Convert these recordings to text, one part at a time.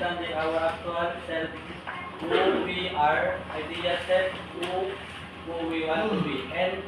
understanding our actual self, who we are, idea set, who we want to be, and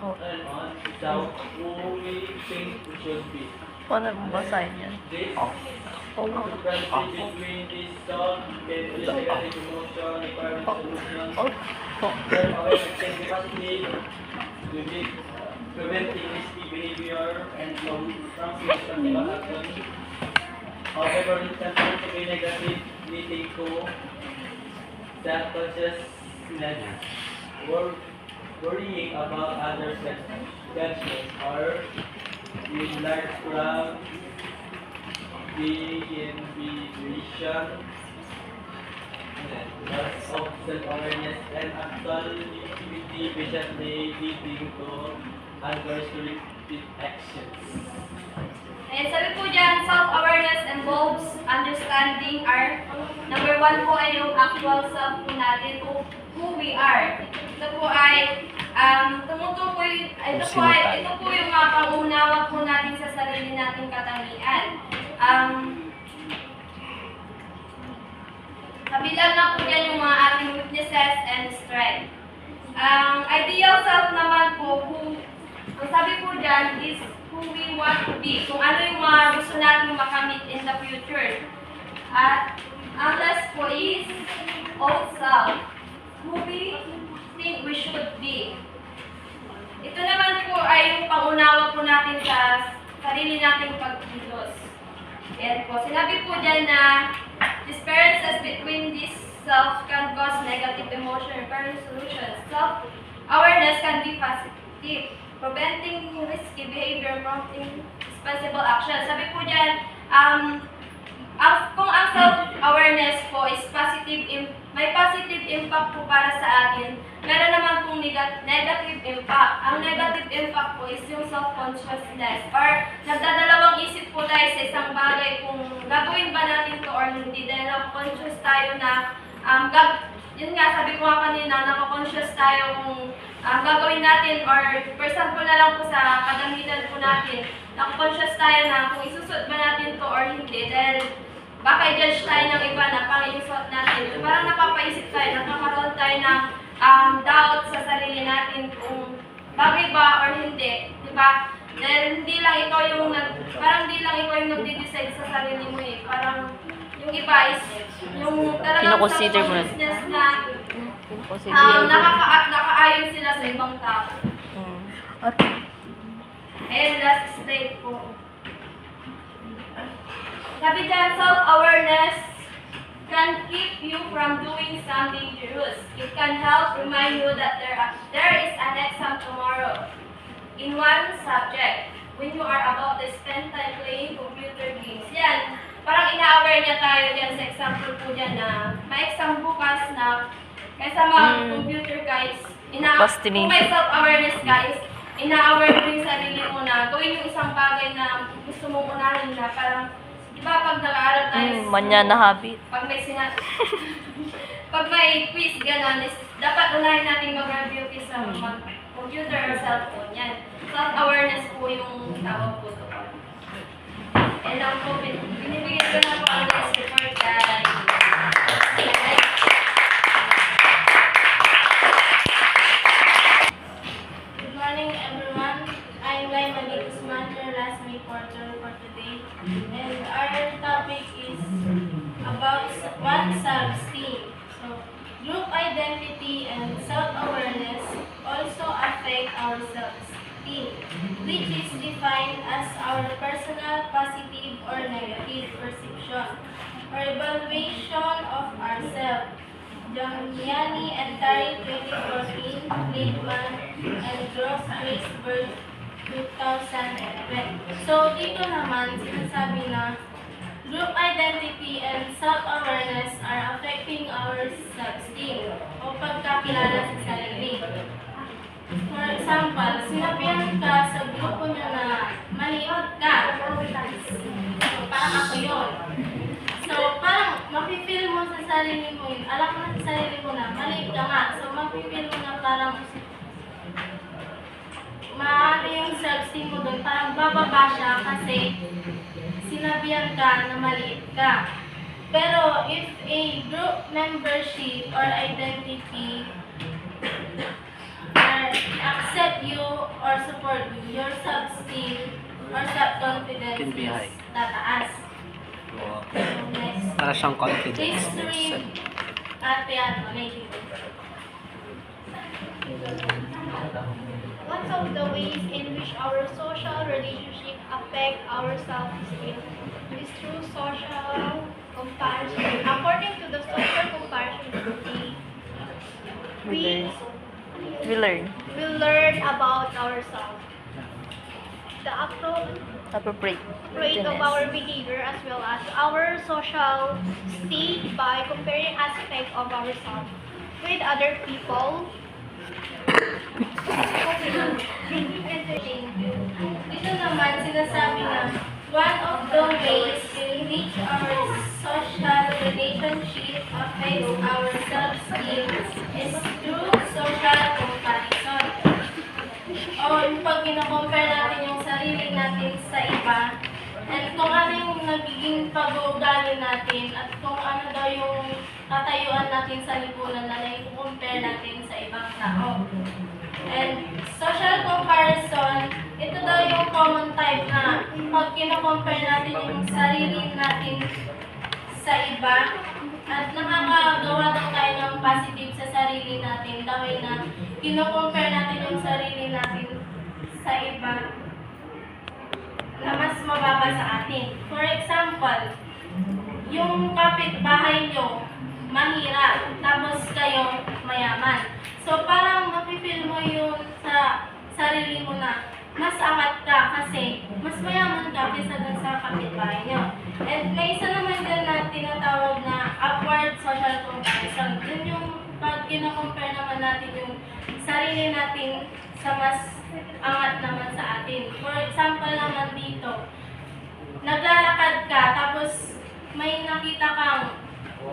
on so who we think we should be. Paano mo basahin yan? This difference between this thought and this negative emotion, requirement solution, self-awareness and capacity to be preventing risky behavior and from irresponsible action. However, it can also be negative, leading to self-consciousness, worrying about others' judgments, or being large from being vision, loss of self-awareness, and actual patiently leading to unrestricted actions. And sabi po dyan, self-awareness involves understanding our, number one po ay yung actual self po natin, who we are. Ito po ay, ito po yung pangunawa po natin sa sarili nating katangian. Kabilang na po dyan yung mga ating weaknesses and strengths. Ideal self naman po, ang sabi po dyan is who we want to be. Kung ano yung mga gusto natin makamit in the future. At ang last po is old self, who we think we should be. Ito naman po ay yung pangunawa po natin sa sarili nating pagkilos. Ayan po. Sinabi po dyan na differences between this self can cause negative emotion requiring solutions. Self-awareness can be positive, preventing risky behavior, prompting responsible action. Sabi po dyan, kung ang self-awareness po is positive, may positive impact po para sa atin, meron naman pong negative impact. Ang negative impact po is yung self-consciousness or nagdadalawang isip po tayo sa isang bagay kung gagawin ba natin to or hindi dahil conscious tayo na yun nga, sabi ko nga kanina, naka-conscious tayo kung gagawin natin or for example na lang po sa kadamitan po natin, naka-conscious tayo na kung isusot ba natin to or hindi dahil baka i-judge tayo ng iba na pang isusot natin. So, parang napapaisip tayo, nakakaroon tayo ng doubt sa sarili natin kung bagay ba or hindi. Diba? Dahil hindi lang ikaw yung nagde-decide sa sarili mo eh. Parang yung iba is yung talagang self-consciousness na nakaayon sila sa ibang tao. And last slide po. Sabi dyan, self-awareness can keep you from doing something dangerous. It can help remind you that there is an exam tomorrow in one subject when you are about to spend time playing computer games. Yan. Parang ina-aware niya tayo dyan sa example po dyan na may exam bukas na kaysa mag-computer guys, kung may self-awareness guys, ina-aware mo yung sarili mo na gawin yung isang bagay na gusto mong unahin na parang, di ba pag nag-aaral tayo manya na habit. Pag may quiz gano'n, dapat unahin natin mag-review kaysa mag-computer or cellphone. Yan. Self-awareness po yung tawag po ito. And ang po, binibigyan ko na po ang next report guys. Good morning everyone. I'm Laima Guzman, your last reporter for today. And our topic is about what self-esteem. So, group identity and self-awareness also affect our self-esteem, which is defined as our personal positive or negative perception or evaluation of ourselves. Damiani and Tari 2014, Liebman and Gross Graceberg 2011. So, dito naman sinasabi na group identity and self-awareness are affecting our self-esteem o pagkakilala sa sarili. For example, sinabihan ka sa grupo nyo na maliit ka. Parang ako yun. So, parang mapipil mo sa sarili mo yun. Alam mo sa sarili mo na maliit ka nga. So, mapipil mo na parang maano yung self-esteem mo doon. Parang bababa siya kasi sinabihan ka na maliit ka. Pero if a group membership or identity accept you or support you, your self-esteem or self-confidence Can be is high. tataas. So next, Para siyang confidence. history at maybe. What of the ways in which our social relationship affect our self-esteem is through social comparison. According to the social comparison study, we We learn. will learn about ourselves, the Appropriate. trait of our behavior as well as our social state by comparing aspects of ourselves with other people. Dito naman sinasabi na one of the ways in which our social relationship affects our self-esteem is through social comparison. O pag kino-compare natin yung sarili natin sa iba, and kung ano yung nagiging pag-uugali natin at kung ano daw yung katayuan natin sa lipunan na i-compare natin sa ibang tao. And social comparison, ito daw yung common type na pag kino-compare natin yung sarili natin sa iba at nakakagawa daw tayo ng positive sa sarili natin dahil na kino-compare natin yung sarili natin sa iba na mas mababa sa atin. For example, yung kapitbahay nyo mahirap, tapos kayo mayaman. So, parang mapipil mo yun sa sarili mo na mas angat ka kasi mas mayaman ka kaysa dun sa kapitbahay nyo. And may isa naman din na tinatawag na upward social comparison. Yun yung pag kino-compare naman natin yung sarili natin sa mas angat naman sa atin. For example naman dito, naglalakad ka tapos may nakita kang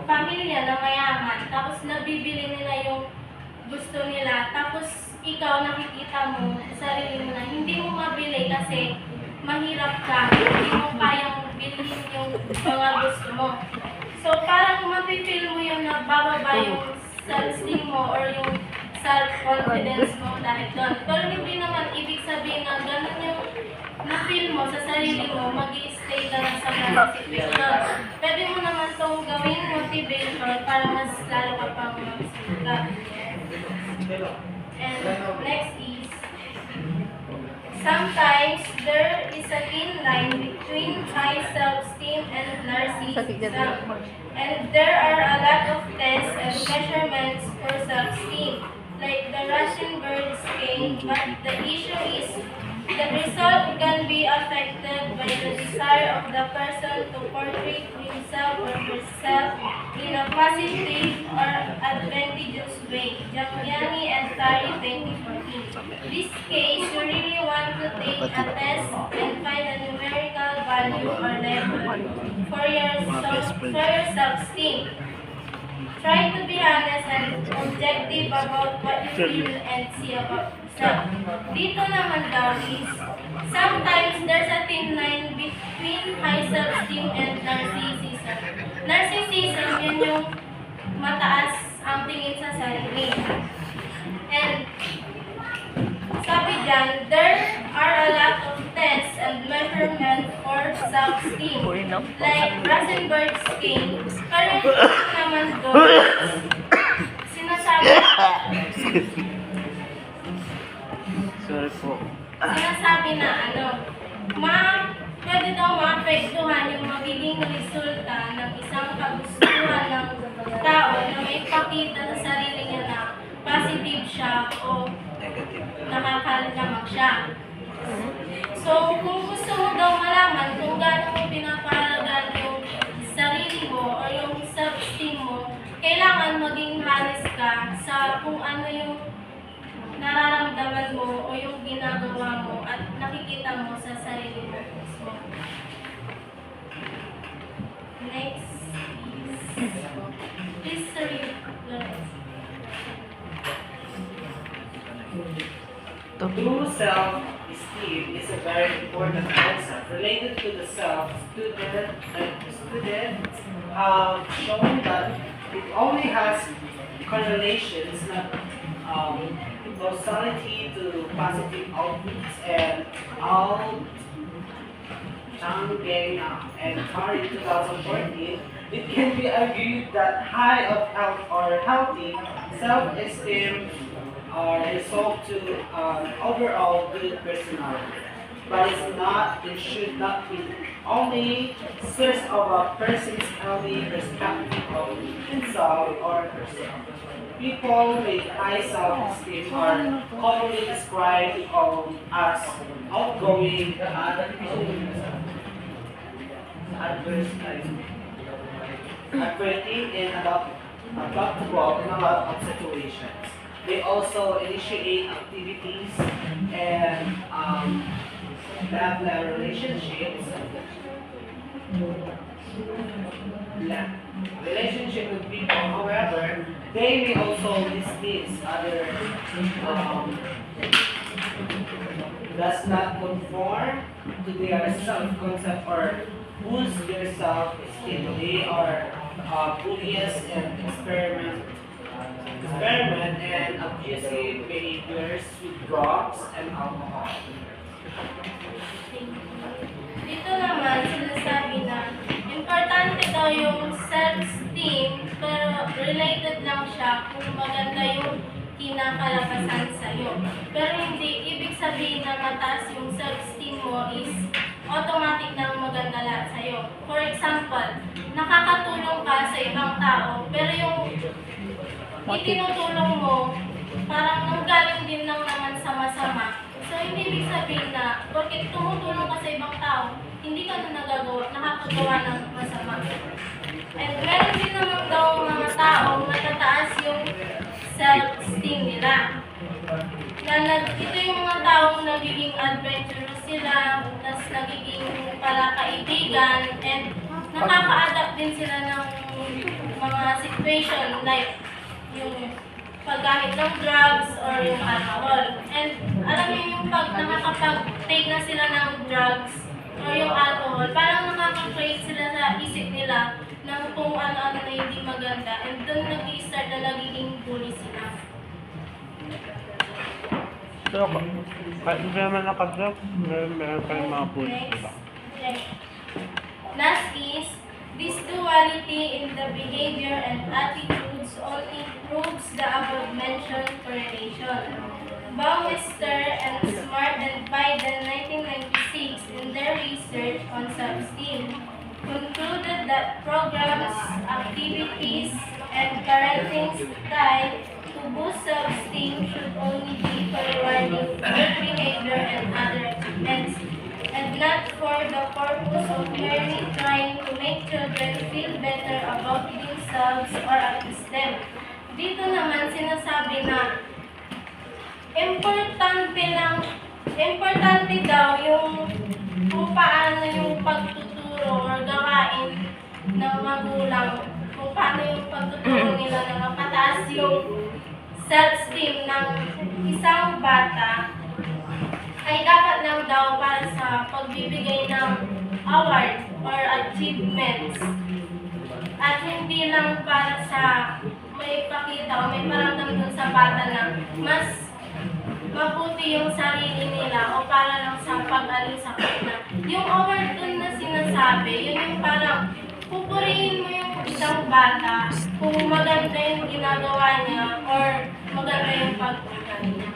pamilya na mayaman, tapos nabibili nila yung gusto nila, tapos ikaw nakikita mo sa sarili mo na hindi mo mabili kasi mahirap ka, hindi mo kayang bilhin yung mga gusto mo. So parang mapipil mo yung nabababa yung self-esteem mo or yung self-confidence mo dahil doon. Pero hindi naman ibig sabihin na ganun yung na-feel mo sa sarili mo, mag-i-stay ka lang sa ganung situation. Pwede mo naman itong gawing motivation para mas lalo ka pang magsimula. And next is, sometimes there is a thin line between high self-esteem and narcissism. And there are a lot of tests and measurements for self-esteem, like the Russian-Bird scale, but the issue is the result can be affected by the desire of the person to portray himself or herself in a positive or advantageous way. Jamyani and Tari 2014. This case, you really want to take a test and find a numerical value or level for your self-esteem. Try to be honest and objective about what you feel and see about yourself. Dito naman daw is, sometimes there's a thin line between high self-esteem and narcissism. Narcissism, yun yung mataas ang tingin sa sarili. And sabi dyan, there are a lot of tests and measurements for self-esteem. Like Rosenberg scale. Pero naman doon, sinasabi na pwede daw maapektuhan yung magiging resulta ng isang kagustuhan ng tao na may pakita sa sarili niya na positive siya o nakakalamang siya. So, kung gusto mo daw malaman kung gaano mo pinapahalagan yung sarili mo o yung self-esteem mo, kailangan maging honest ka sa kung ano yung nararamdaman mo o yung ginagawa mo at nakikita mo sa sarili mo mismo. Next is history. True self-esteem is a very important concept related to the self, student, have shown that it only has correlations, not causality to positive outputs, and all Chang and Curry 2014, it can be argued that high of health or healthy self-esteem are result to overall good personality. But it should not be only source of a person's healthy perspective of himself or herself. People with high self-esteem are commonly described as outgoing adverting and adaptable in a lot of situations. They also initiate activities and have relationships. Relationship with people, however, they may also dismiss other does not conform to their self-concept or boost their self-esteem. They are bullies and experiment and abusive behaviors with drugs and alcohol. Dito naman, sinasabi na importante daw yung self-esteem, pero related lang siya kung maganda yung kinakalabasan sa'yo. Pero hindi ibig sabihin na mataas yung self-esteem mo is automatic na maganda lahat sa'yo. For example, nakakatulong ka sa ibang tao, pero yung itinutulong mo, parang nanggaling din lang naman sa masama. So, hindi ibig sabihin na, porque tumutulong ka sa ibang tao, hindi ka na nakakagawa ng masama. And meron din naman daw mga tao, matataas yung self-esteem nila. Ito yung mga taong nagiging adventurous sila, tapos nagiging pala kaibigan, and nakaka-adapt din sila ng mga situation like yung paggamit ng drugs or yung alcohol. And alam niyo yung pag nakakapag-take na sila ng drugs or yung alcohol, parang nakaka-create sila sa isip nila ng kung ano-ano na hindi maganda, and doon nag-i-start na nagiging bully sila. So, kahit hindi naman nakadrop, meron pa yung mga push, diba? Next. Last is, this duality in the behavior and attitudes only proves the above-mentioned correlation. Baumeister and Smart and Biden 1996 in their research on self-esteem concluded that programs, activities, and parenting style to boost self-esteem should only be for rewarding good behavior and other achievements, and not for the purpose of merely trying to make children feel better about themselves or appease them. Dito naman sinasabi na importante daw yung kung paano yung pagtuturo or gawain ng magulang, kung paano yung pagtuturo nila na mapataas yung self-esteem ng isang bata, ay dapat lang daw para sa pagbibigay ng award or achievements. At hindi lang para sa may pakita o may paramdam dun sa bata na mas mabuti yung sarili nila o para lang sa pag-aling sa kanila. Yung award dun na sinasabi, yun yung parang pupurihin mo yung isang bata kung maganda yung ginagawa niya or maganda yung pagpunta niya.